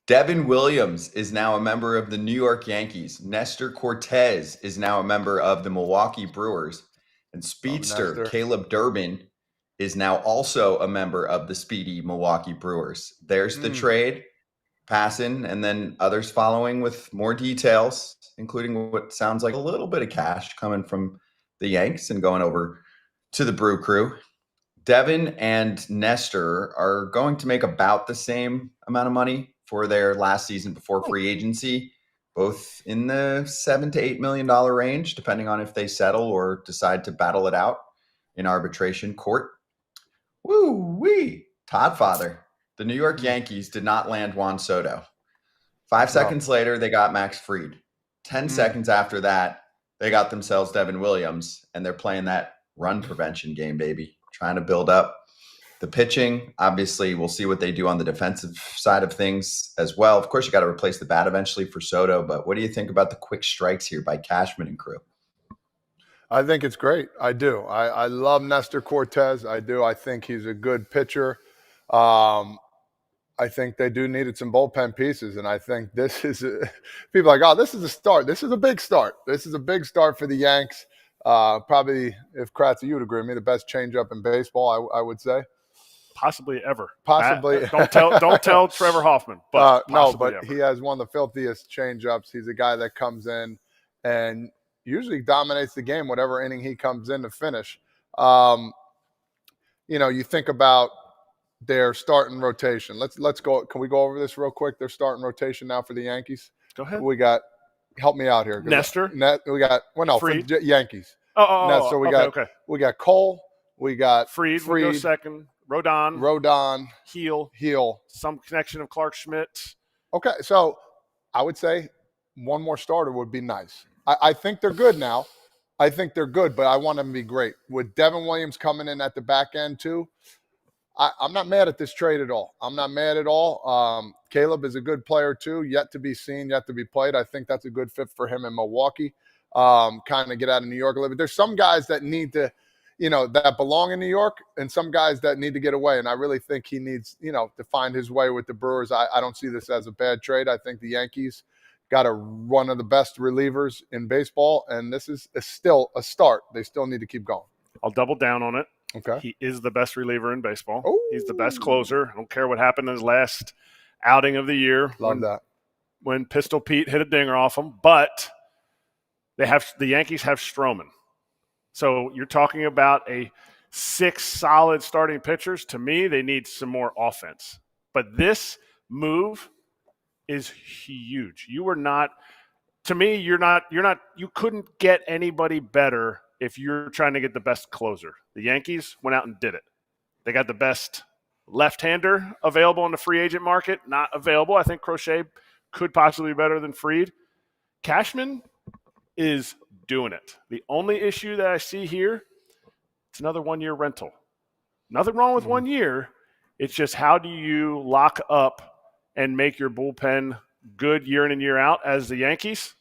Devin Williams is now a member of the New York Yankees. Nestor Cortez is now a member of the Milwaukee Brewers. And speedster Caleb Durbin is now also a member of the speedy Milwaukee Brewers. There's the trade, passing, and then others following with more details, including what sounds like a little bit of cash coming from the Yanks and going over to the Brew Crew. Devin and Nestor are going to make about the same amount of money for their last season before free agency, both in the $7 to $8 million range, depending on if they settle or decide to battle it out in arbitration court. Woo-wee! Todd Father. The New York Yankees did not land Juan Soto. 5 seconds later, they got Max Fried. 10 seconds after that, they got themselves Devin Williams, and they're playing that run prevention game, baby. Trying to build up the pitching. Obviously, we'll see what they do on the defensive side of things as well. Of course, you got to replace the bat eventually for Soto, but what do you think about the quick strikes here by Cashman and crew? I think it's great. I do. I love Nestor Cortez. I do. I think he's a good pitcher. I think they do needed some bullpen pieces, and I think this is people are like, oh, this is a start. This is a big start. This is a big start for the Yanks. Probably, if Kratz, you would agree with me, the best changeup in baseball, I would say. Possibly ever. Possibly. Don't tell Trevor Hoffman. But no, but ever. He has one of the filthiest changeups. He's a guy that comes in and usually dominates the game, whatever inning he comes in to finish. You think about their starting rotation. Let's go. Can we go over this real quick? Their starting rotation now for the Yankees. Go ahead. We got. Help me out here. Nestor. We got. Well, no, for Yankees. Nestor. We got Cole. We got Fried. Go second. Rodon. Heel. Some connection of Clark Schmidt. Okay, so I would say one more starter would be nice. I think they're good now. I think they're good, but I want them to be great. With Devin Williams coming in at the back end too, I'm not mad at this trade at all. I'm not mad at all. Caleb is a good player too, yet to be seen, yet to be played. I think that's a good fit for him in Milwaukee. Kind of get out of New York a little bit. There's some guys that need to, that belong in New York, and some guys that need to get away. And I really think he needs, to find his way with the Brewers. I don't see this as a bad trade. I think the Yankees got one of the best relievers in baseball, and this is still a start. They still need to keep going. I'll double down on it. Okay. He is the best reliever in baseball. Ooh. He's the best closer. I don't care what happened in his last outing of the year. Love that. When Pistol Pete hit a dinger off him. But the Yankees have Stroman. So you're talking about 6 solid starting pitchers. To me, they need some more offense. But this move is huge. You couldn't get anybody better if you're trying to get the best closer. The Yankees went out and did it. They got the best left-hander available in the free agent market, not available. I think Crochet could possibly be better than Fried. Cashman is doing it. The only issue that I see here, it's another 1-year rental. Nothing wrong with 1 year. It's just how do you lock up and make your bullpen good year in and year out as the Yankees?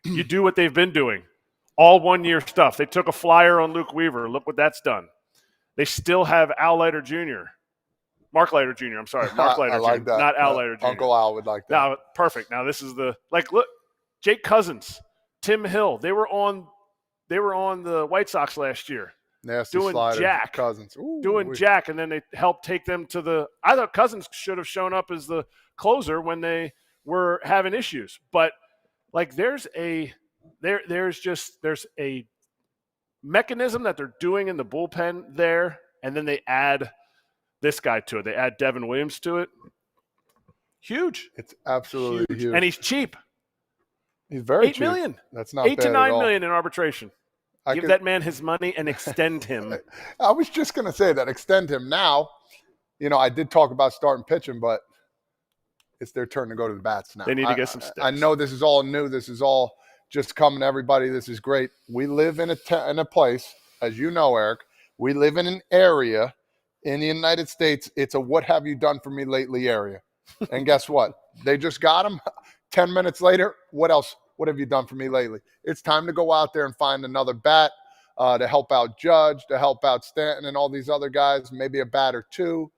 You do what they've been doing. All 1-year stuff. They took a flyer on Luke Weaver. Look what that's done. They still have Mark Leiter Jr. Mark Leiter Jr. I like that. Not Al Leiter Jr. Uncle Al would like that. Now, perfect. Now this is look, Jake Cousins, Tim Hill. They were on the White Sox last year. Nasty doing slider, Jack. Cousins. Jack, and then they helped take them to I thought Cousins should have shown up as the closer when they were having issues. But there's a mechanism that they're doing in the bullpen there, and then they add this guy to it. They add Devin Williams to it. Huge. It's absolutely huge. And he's cheap. He's very cheap. $8 million. That's not $8 to $9 million in arbitration. Give that man his money and extend him. I was just going to say that. Extend him now. I did talk about starting pitching, but it's their turn to go to the bats now. They need to get some sticks. I know this is all new. This is all just coming to everybody. This is great. We live in a place, as you know, Erik, we live in an area in the United States. It's a what have you done for me lately area. And guess what? They just got him. 10 minutes later, what else? What have you done for me lately? It's time to go out there and find another bat to help out Judge, to help out Stanton and all these other guys, maybe a bat or two.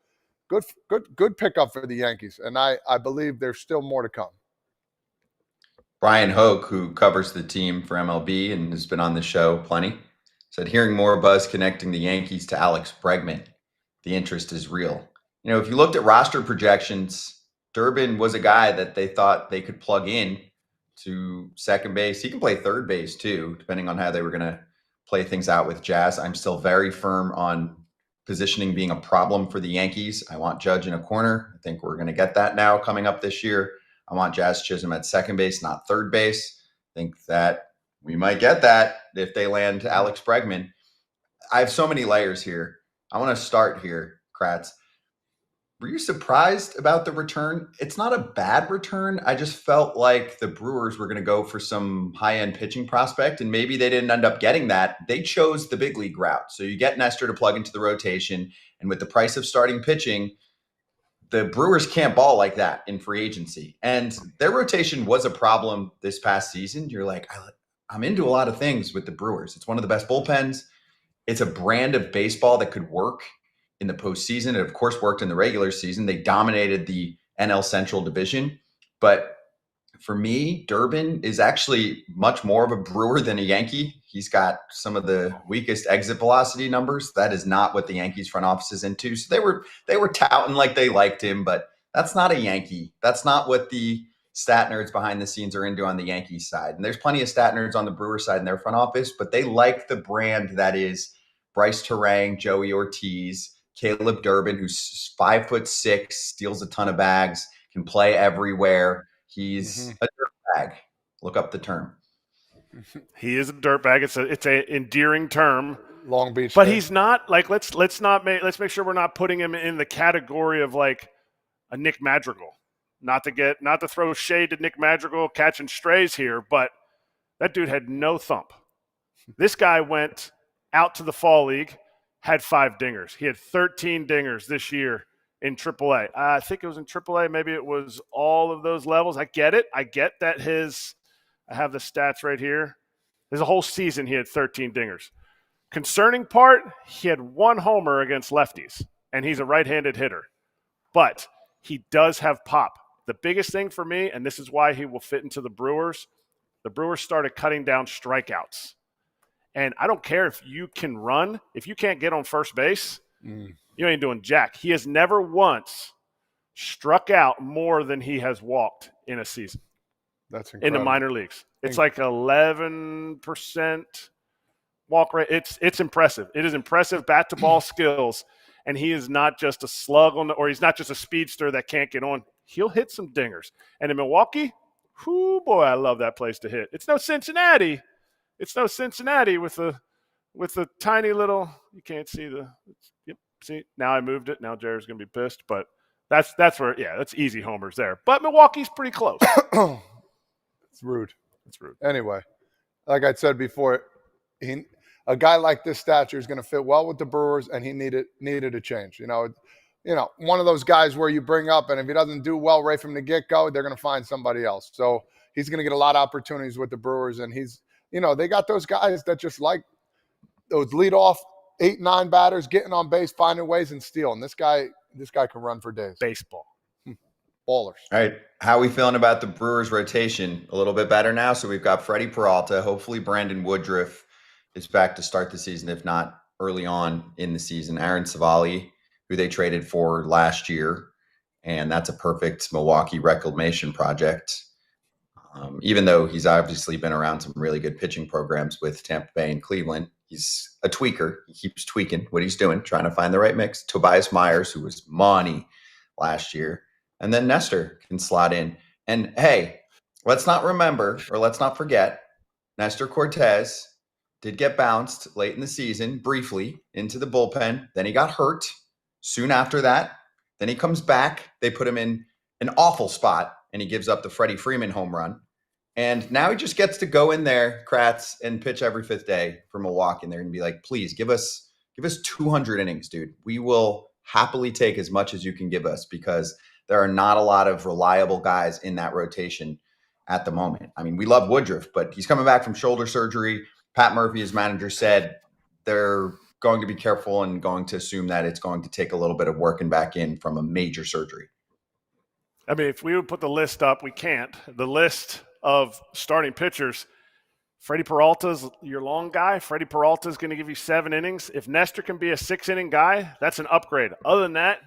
Good pickup for the Yankees, and I believe there's still more to come. Brian Hoke, who covers the team for MLB and has been on the show plenty, said hearing more buzz connecting the Yankees to Alex Bregman. The interest is real. You know, if you looked at roster projections, Durbin was a guy that they thought they could plug in to second base. He can play third base too, depending on how they were going to play things out with Jazz. I'm still very firm on positioning being a problem for the Yankees. I want Judge in a corner. I think we're going to get that now coming up this year. I want Jazz Chisholm at second base, not third base. I think that we might get that if they land Alex Bregman. I have so many layers here. I want to start here, Kratz. Were you surprised about the return? It's not a bad return. I just felt like the Brewers were going to go for some high-end pitching prospect, and maybe they didn't end up getting that. They chose the big league route. So you get Nestor to plug into the rotation, and with the price of starting pitching, the Brewers can't ball like that in free agency. And their rotation was a problem this past season. You're like, I'm into a lot of things with the Brewers. It's one of the best bullpens. It's a brand of baseball that could work in the postseason. It, of course, worked in the regular season. They dominated the NL Central division. But for me, Durbin is actually much more of a Brewer than a Yankee. He's got some of the weakest exit velocity numbers. That is not what the Yankees front office is into. So they were touting like they liked him, but that's not a Yankee. That's not what the stat nerds behind the scenes are into on the Yankees side. And there's plenty of stat nerds on the Brewer side in their front office, but they like the brand that is Bryce Terang, Joey Ortiz, Caleb Durbin, who's 5'6", steals a ton of bags, can play everywhere. He's a dirtbag. Look up the term. He is a dirtbag. It's a endearing term. Long Beach, but he's not like let's make sure we're not putting him in the category of like a Nick Madrigal. Not to throw shade to Nick Madrigal catching strays here, but that dude had no thump. This guy went out to the fall league, had 5 dingers. He had 13 dingers this year in AAA. I think it was in AAA. Maybe it was all of those levels. I get it. I get that I have the stats right here. There's a whole season he had 13 dingers. Concerning part, he had 1 homer against lefties, and he's a right-handed hitter. But he does have pop. The biggest thing for me, and this is why he will fit into the Brewers started cutting down strikeouts. And I don't care if you can run. If you can't get on first base, you ain't doing jack. He has never once struck out more than he has walked in a season. That's incredible. In the minor leagues. It's like 11% walk rate. It's impressive. It is impressive bat-to-ball skills. And he is not just a slug or he's not just a speedster that can't get on. He'll hit some dingers. And in Milwaukee, whoo boy, I love that place to hit. It's no Cincinnati. With the tiny little. You can't see the. Yep. See, now I moved it. Now Jared's gonna be pissed, but that's where. Yeah, that's easy homers there. But Milwaukee's pretty close. It's rude. Anyway, like I said before, a guy like this stature is going to fit well with the Brewers, and he needed a change. You know, one of those guys where you bring up, and if he doesn't do well right from the get-go, they're going to find somebody else. So he's going to get a lot of opportunities with the Brewers, and they got those guys that just like those leadoff 8-9 batters getting on base, finding ways and stealing. This guy can run for days. Baseball. Ballers. All right. How are we feeling about the Brewers rotation? A little bit better now. So we've got Freddie Peralta. Hopefully Brandon Woodruff is back to start the season, if not early on in the season. Aaron Savali, who they traded for last year. And that's a perfect Milwaukee reclamation project. Even though he's obviously been around some really good pitching programs with Tampa Bay and Cleveland, he's a tweaker. He keeps tweaking what he's doing, trying to find the right mix. Tobias Myers, who was money last year. And then Nestor can slot in. And hey, let's not forget, Nestor Cortez did get bounced late in the season, briefly, into the bullpen. Then he got hurt soon after that. Then he comes back. They put him in an awful spot, and he gives up the Freddie Freeman home run. And now he just gets to go in there, Kratz, and pitch every 5th day for Milwaukee. And they're going to be like, please, give us 200 innings, dude. We will happily take as much as you can give us, because there are not a lot of reliable guys in that rotation at the moment. I mean, we love Woodruff, but he's coming back from shoulder surgery. Pat Murphy, his manager, said they're going to be careful and going to assume that it's going to take a little bit of working back in from a major surgery. I mean, if we would put the list up, we can't. The list of starting pitchers, Freddie Peralta's your long guy. Freddie Peralta's going to give you 7 innings. If Nestor can be a 6-inning guy, that's an upgrade. Other than that,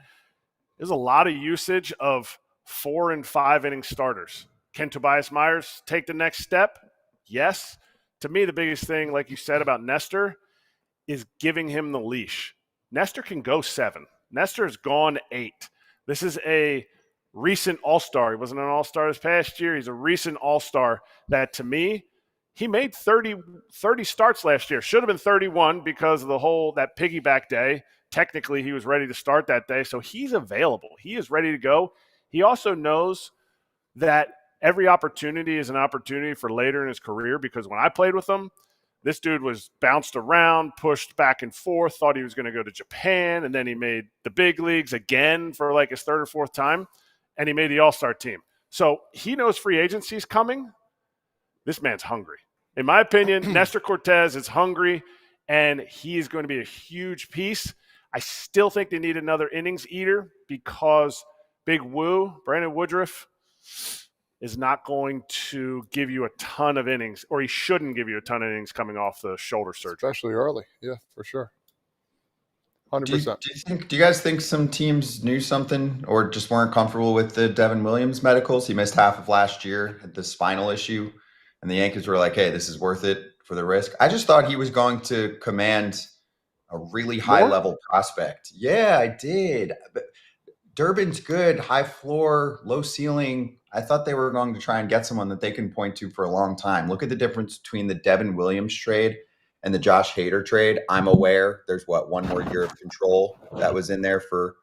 there's a lot of usage of 4- and 5-inning starters. Can Tobias Myers take the next step? Yes. To me, the biggest thing, like you said about Nestor, is giving him the leash. Nestor can go 7. Nestor has gone 8. This is a recent all-star. He wasn't an all-star this past year. He's a recent all-star that, to me, he made 30 starts last year. Should have been 31 because of that piggyback day. Technically, he was ready to start that day, so he's available. He is ready to go. He also knows that every opportunity is an opportunity for later in his career, because when I played with him, this dude was bounced around, pushed back and forth, thought he was going to go to Japan, and then he made the big leagues again for like his 3rd or 4th time, and he made the all-star team. So he knows free agency is coming. This man's hungry. In my opinion, Nestor Cortez is hungry, and he is going to be a huge piece. I still think they need another innings eater because Big Woo, Brandon Woodruff, is not going to give you a ton of innings, or he shouldn't give you a ton of innings coming off the shoulder surgery. Especially early. Yeah, for sure. 100%. Do you guys think some teams knew something or just weren't comfortable with the Devin Williams medicals? He missed half of last year, had the spinal issue, and the Yankees were like, hey, this is worth it for the risk. I just thought he was going to command a really high-level prospect. Yeah, I did. But Durbin's good, high floor, low ceiling. I thought they were going to try and get someone that they can point to for a long time. Look at the difference between the Devin Williams trade and the Josh Hader trade. I'm aware there's one more year of control that was in there for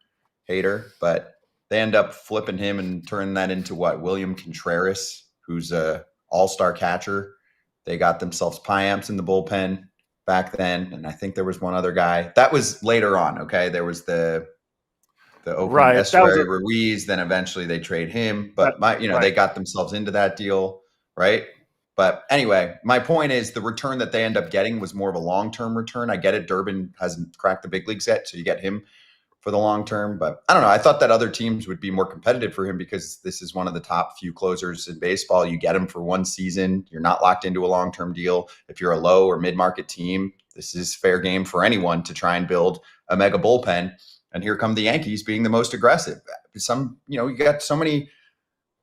Hader, but they end up flipping him and turning that into William Contreras, who's a all-star catcher. They got themselves Piamps in the bullpen back then, and I think there was one other guy. That was later on, okay? There was the Oakland Estuary Ruiz, then eventually they trade him. But they got themselves into that deal, right? But anyway, my point is the return that they end up getting was more of a long-term return. I get it. Durbin hasn't cracked the big leagues yet, so you get him for the long term. But I don't know. I thought that other teams would be more competitive for him because this is one of the top few closers in baseball. You get him for one season. You're not locked into a long-term deal. If you're a low or mid-market team, this is fair game for anyone to try and build a mega bullpen. And here come the Yankees being the most aggressive. You got so many,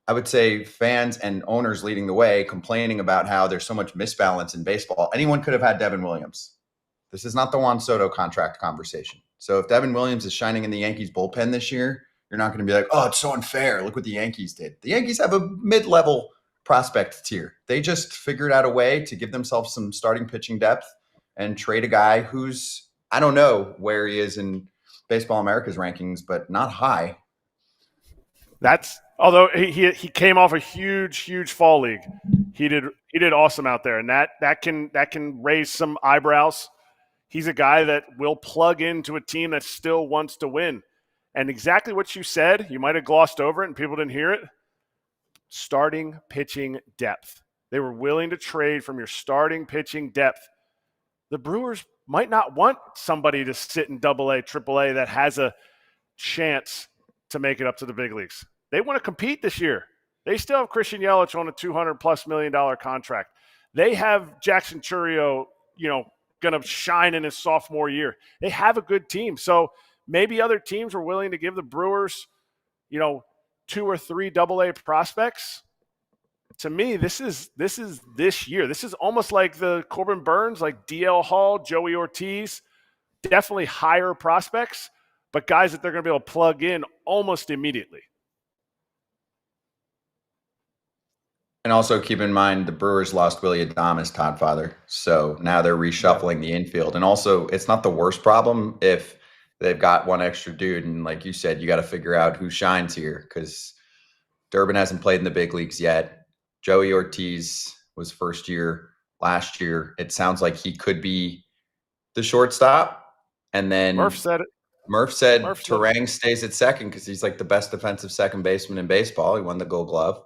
I would say, fans and owners leading the way complaining about how there's so much misbalance in baseball. Anyone could have had Devin Williams. This is not the Juan Soto contract conversation. So if Devin Williams is shining in the Yankees bullpen this year, you're not going to be like, oh, it's so unfair. Look what the Yankees did. The Yankees have a mid-level prospect tier. They just figured out a way to give themselves some starting pitching depth and trade a guy who's, I don't know where he is in Baseball America's rankings, but not high. Although he came off a huge fall league. He did awesome out there, and that can raise some eyebrows. He's a guy that will plug into a team that still wants to win. And exactly what you said, you might have glossed over it and people didn't hear it. Starting pitching depth. They were willing to trade from your starting pitching depth. The Brewers might not want somebody to sit in AA, AAA that has a chance to make it up to the big leagues. They want to compete this year. They still have Christian Yelich on a $200+ million contract. They have Jackson Chourio, going to shine in his sophomore year. They have a good team. So maybe other teams were willing to give the Brewers, 2 or 3 AA prospects. To me, this is this year. This is almost like the Corbin Burns, like DL Hall, Joey Ortiz, definitely higher prospects, but guys that they're going to be able to plug in almost immediately. And also keep in mind the Brewers lost Willie Adames, Todd Father. So now they're reshuffling the infield. And also, it's not the worst problem if they've got one extra dude. And like you said, you got to figure out who shines here because Durbin hasn't played in the big leagues yet. Joey Ortiz was first year last year. It sounds like he could be the shortstop. And then Murph said it. Murph said Terang stays at second because he's like the best defensive second baseman in baseball. He won the Gold Glove.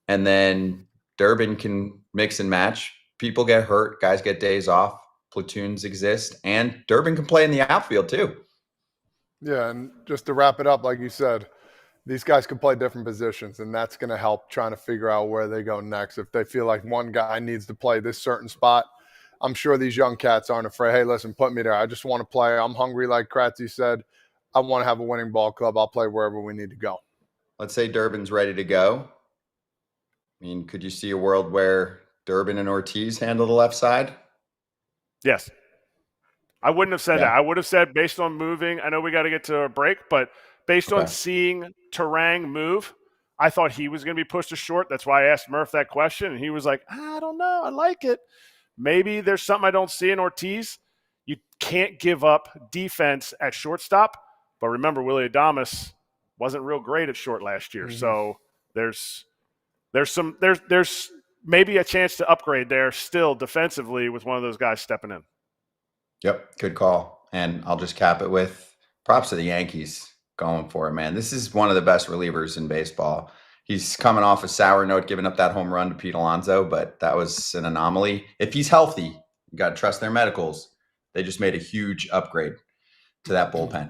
And then Durbin can mix and match. People get hurt. Guys get days off. platoons exist, and Durbin can play in the outfield too. Yeah, and just to wrap it up, like you said, these guys can play different positions, and that's going to help trying to figure out where they go next. If they feel like one guy needs to play this certain spot, I'm sure these young cats aren't afraid. Hey, listen, put me there. I just want to play. I'm hungry, like Kratzy said. I want to have a winning ball club. I'll play wherever we need to go. Let's say Durbin's ready to go. I mean, could you see a world where Durbin and Ortiz handle the left side? Yes. I wouldn't have said that. I would have said based on moving. I know we got to get to a break, but based on seeing Terang move, I thought he was going to be pushed to short. That's why I asked Murph that question, and he was like, I don't know. I like it. Maybe there's something I don't see in Ortiz. You can't give up defense at shortstop. But remember, Willie Adames wasn't real great at short last year. Mm-hmm. So there's maybe a chance to upgrade there still defensively with one of those guys stepping in. Yep, good call. And I'll just cap it with props to the Yankees going for it, man. This is one of the best relievers in baseball. He's coming off a sour note, giving up that home run to Pete Alonso, but that was an anomaly. If he's healthy, you got to trust their medicals. They just made a huge upgrade to that bullpen.